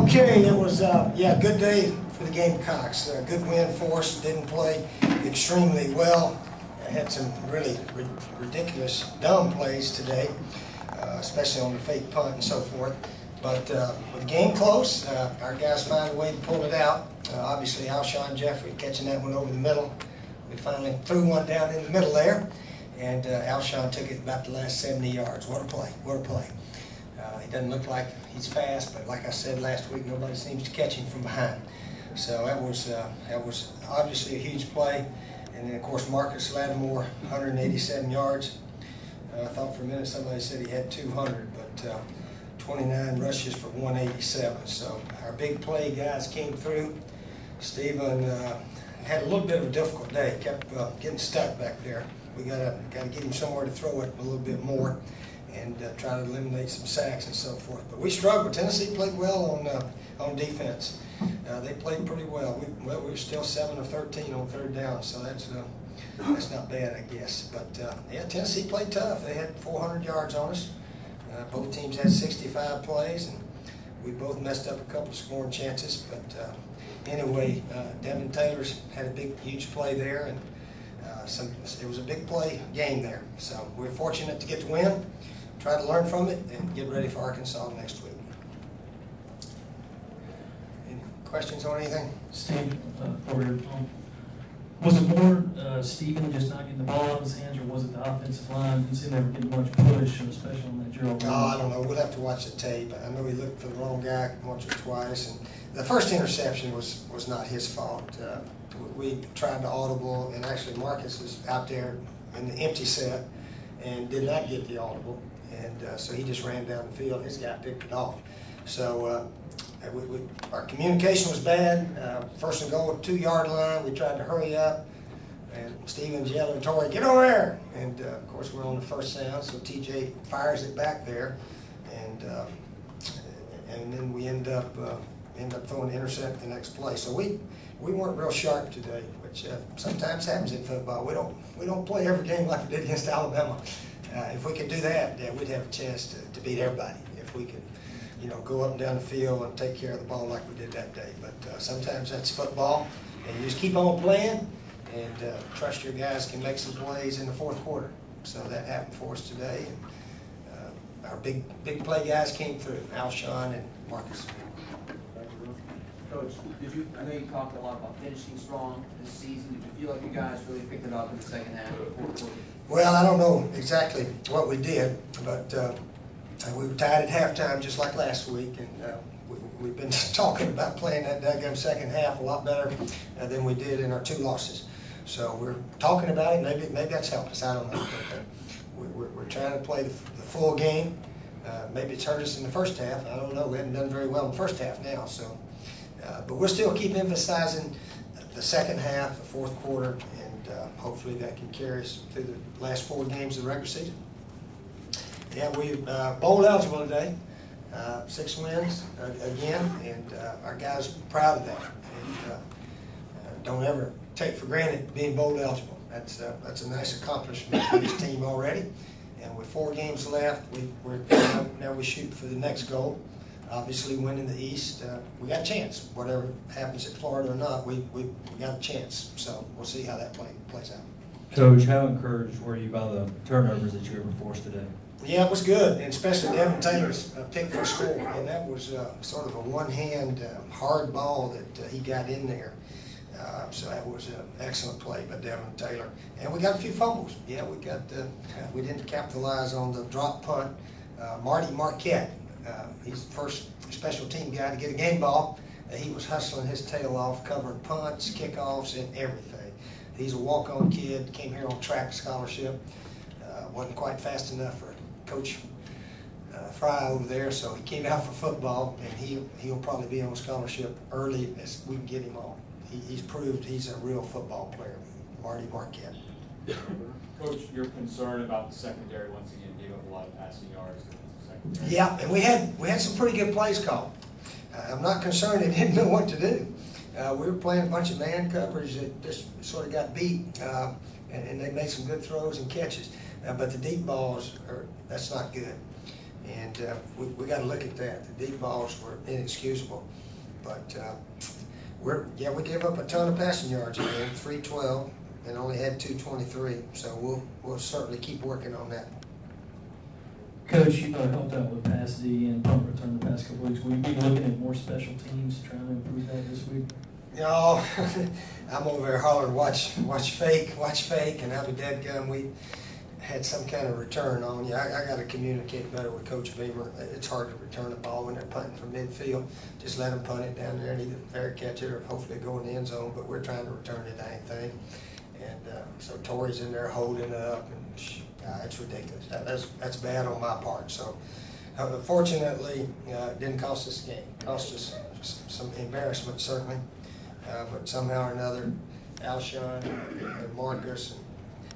Okay, it was yeah, good day for the Gamecocks. Good win for us. Didn't play extremely well. Had some really ridiculous, dumb plays today, especially on the fake punt and so forth. But with the game close, our guys found a way to pull it out. Obviously, Alshon Jeffrey catching that one over the middle. We finally threw one down in the middle there, and Alshon took it about the last 70 yards. What a play! What a play! He doesn't look like he's fast, but like I said last week, nobody seems to catch him from behind. So that was obviously a huge play. And then, of course, Marcus Lattimore, 187 yards. I thought for a minute somebody said he had 200, but 29 rushes for 187. So our big play guys came through. Stephen had a little bit of a difficult day. Kept getting stuck back there. We gotta get him somewhere to throw it a little bit more and try to eliminate some sacks and so forth. But we struggled. Tennessee played well on defense. They played pretty well. We were still 7 of 13 on third down, so that's not bad, I guess. But yeah, Tennessee played tough. They had 400 yards on us. Both teams had 65 plays, and we both messed up a couple of scoring chances. But anyway, Devin Taylor's had a huge play there, and it was a big play game there. So we're fortunate to get the win. Try to learn from it and get ready for Arkansas next week. Any questions on anything? Steve, was it more Stephen just not getting the ball out of his hands, or was it the offensive line? Didn't seem they were getting much push, especially on that Gerald. Oh, I don't know. We'll have to watch the tape. I know he looked for the wrong guy once or twice, and the first interception was not his fault. We tried to audible, and actually Marcus was out there in the empty set and did not get the audible. And so he just ran down the field. His guy picked it off. So our communication was bad. First and goal at the 2-yard line. We tried to hurry up. And Stephen's yelling, "Torrey, get over there!" And of course we're on the first down, so TJ fires it back there. And then we end up throwing the intercept the next play. So we weren't real sharp today, which sometimes happens in football. We don't play every game like we did against Alabama. If we could do that, we'd have a chance to beat everybody. If we could, go up and down the field and take care of the ball like we did that day. But sometimes that's football, and you just keep on playing and trust your guys can make some plays in the fourth quarter. So that happened for us today. And our big play guys came through, Alshon and Marcus. Coach, I know you talked a lot about finishing strong this season. Did you feel like you guys really picked it up in the second half of the fourth quarter? Well, I don't know exactly what we did, but we were tied at halftime just like last week, and we've been talking about playing that daggum second half a lot better than we did in our 2 losses. So we're talking about it. Maybe that's helped us. I don't know. But we're trying to play the full game. Maybe it's hurt us in the first half. I don't know. We haven't done very well in the first half now. So, but we'll still keep emphasizing the second half, the fourth quarter, and hopefully that can carry us through the last 4 games of the regular season. Yeah, we bowl eligible today. 6 wins again, and our guys are proud of that. And don't ever take for granted being bowl eligible. That's a nice accomplishment for this team already. And with 4 games left, now we shoot for the next goal. Obviously, winning the East, we got a chance. Whatever happens at Florida or not, we got a chance. So we'll see how that plays out. Coach, how encouraged were you by the turnovers that you were forced today? Yeah, it was good, and especially Devin Taylor's pick for score. And that was sort of a one-hand hard ball that he got in there. So that was an excellent play by Devin Taylor. And we got a few fumbles. Yeah, we didn't capitalize on the drop punt. Marty Marquette, he's the first special team guy to get a game ball. He was hustling his tail off, covering punts, kickoffs, and everything. He's a walk-on kid, came here on track scholarship. Wasn't quite fast enough for Coach Fry over there, so he came out for football, and he'll probably be on scholarship early as we can get him on. He's proved he's a real football player, Marty Marquette. Coach, you're concerned about the secondary once again gave up a lot of passing yards to the secondary. Yeah, and we had some pretty good plays called. I'm not concerned they didn't know what to do. We were playing a bunch of man coverage that just sort of got beat, and they made some good throws and catches. But the deep balls, that's not good. And we got to look at that. The deep balls were inexcusable. But we gave up a ton of passing yards again, 312, and only had 223. So we'll certainly keep working on that. Coach, you helped out with pass D and punt return the past couple weeks. Will you be looking at more special teams, trying to improve that this week? No, I'm over there hollering, watch fake, and I'll be dadgum. We had some kind of return on you. I got to communicate better with Coach Beamer. It's hard to return a ball when they're punting from midfield. Just let them punt it down there and either fair catch it or hopefully go in the end zone. But we're trying to return the dang thing. And so Torrey's in there holding it up, and it's ridiculous. That's bad on my part. So fortunately, it didn't cost us a game. It cost us some embarrassment, certainly. But somehow or another, Alshon and Marcus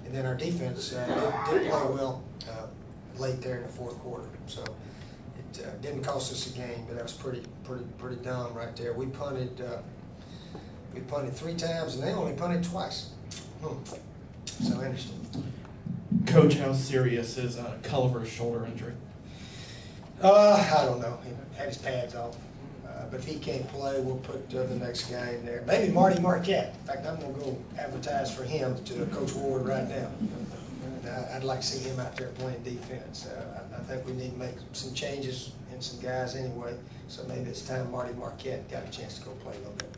and then our defense did play well late there in the fourth quarter. So it didn't cost us a game, but that was pretty dumb right there. We punted 3 times, and they only punted twice. So interesting. Coach, how serious is Culliver's shoulder injury? I don't know. He had his pads off. But if he can't play, we'll put the next guy in there. Maybe Marty Marquette. In fact, I'm going to go advertise for him to Coach Ward right now. I'd like to see him out there playing defense. I think we need to make some changes in some guys anyway. So maybe it's time Marty Marquette got a chance to go play a little bit.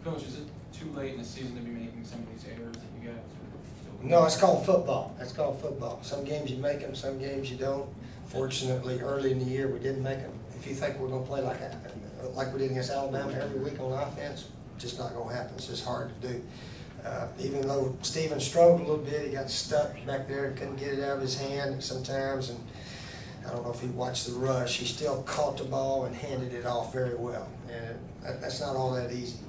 Coach, is it too late in the season to be making some of these errors that you guys are? No, it's called football. That's called football. Some games you make them, some games you don't. Fortunately, early in the year, we didn't make them. If you think we're going to play like we did against Alabama every week on offense, just not going to happen. It's just hard to do. Even though Steven struggled a little bit, he got stuck back there and couldn't get it out of his hand sometimes. And I don't know if he watched the rush. He still caught the ball and handed it off very well. And that's not all that easy.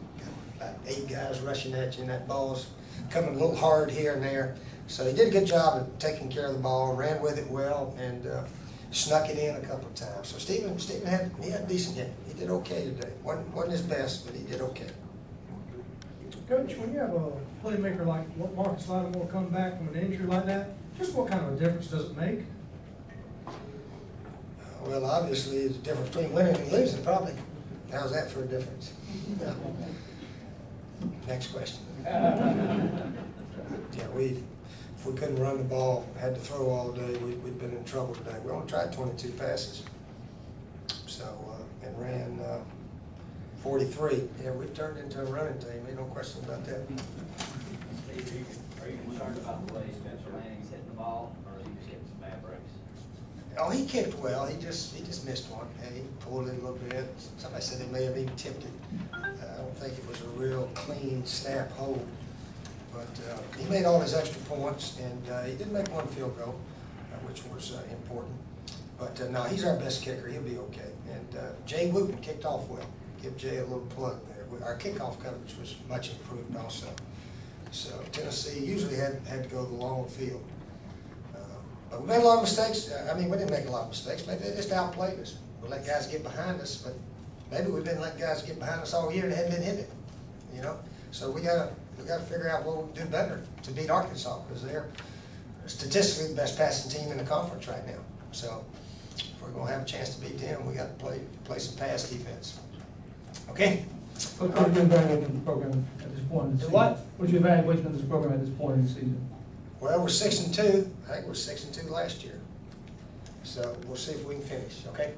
About 8 guys rushing at you, and that ball's coming a little hard here and there. So he did a good job of taking care of the ball, ran with it well, and snuck it in a couple of times. So Steven had a decent game. He did okay today. Wasn't his best, but he did okay. Coach, when you have a playmaker like Marcus Lattimore come back from an injury like that, just what kind of a difference does it make? Well, obviously, there's a difference between winning and losing, probably. How's that for a difference? Next question. Yeah, if we couldn't run the ball, had to throw all day, we'd been in trouble today. We only tried 22 passes, so and ran 43. Yeah, we've turned into a running team. Ain't no question about that. Steve, are you concerned about the way Spencer Lanning's hitting the ball, or is he just hitting some bad breaks? Oh, he kicked well. He just missed one, and he pulled it a little bit. Somebody said they may have even tipped it. I don't think it was a real clean snap hold. But he made all his extra points, and he did make one field goal, which was important. But no, he's our best kicker. He'll be okay. And Jay Wooten kicked off well. Give Jay a little plug there. Our kickoff coverage was much improved also. So Tennessee usually had to go the long field. But we made a lot of mistakes. I mean, we didn't make a lot of mistakes. Maybe they just outplayed us. We let guys get behind us, but maybe we've been letting guys get behind us all year and hadn't been hitting it. You know, so we got to figure out what we can do better to beat Arkansas, because they're statistically the best passing team in the conference right now. So if we're going to have a chance to beat them, we got to play some pass defense. Okay. What's your evaluation of the program at this point in the season? What? What's your evaluation of this program at this point in the season? Well, we're 6-2. I think we're 6-2 last year. So we'll see if we can finish. Okay.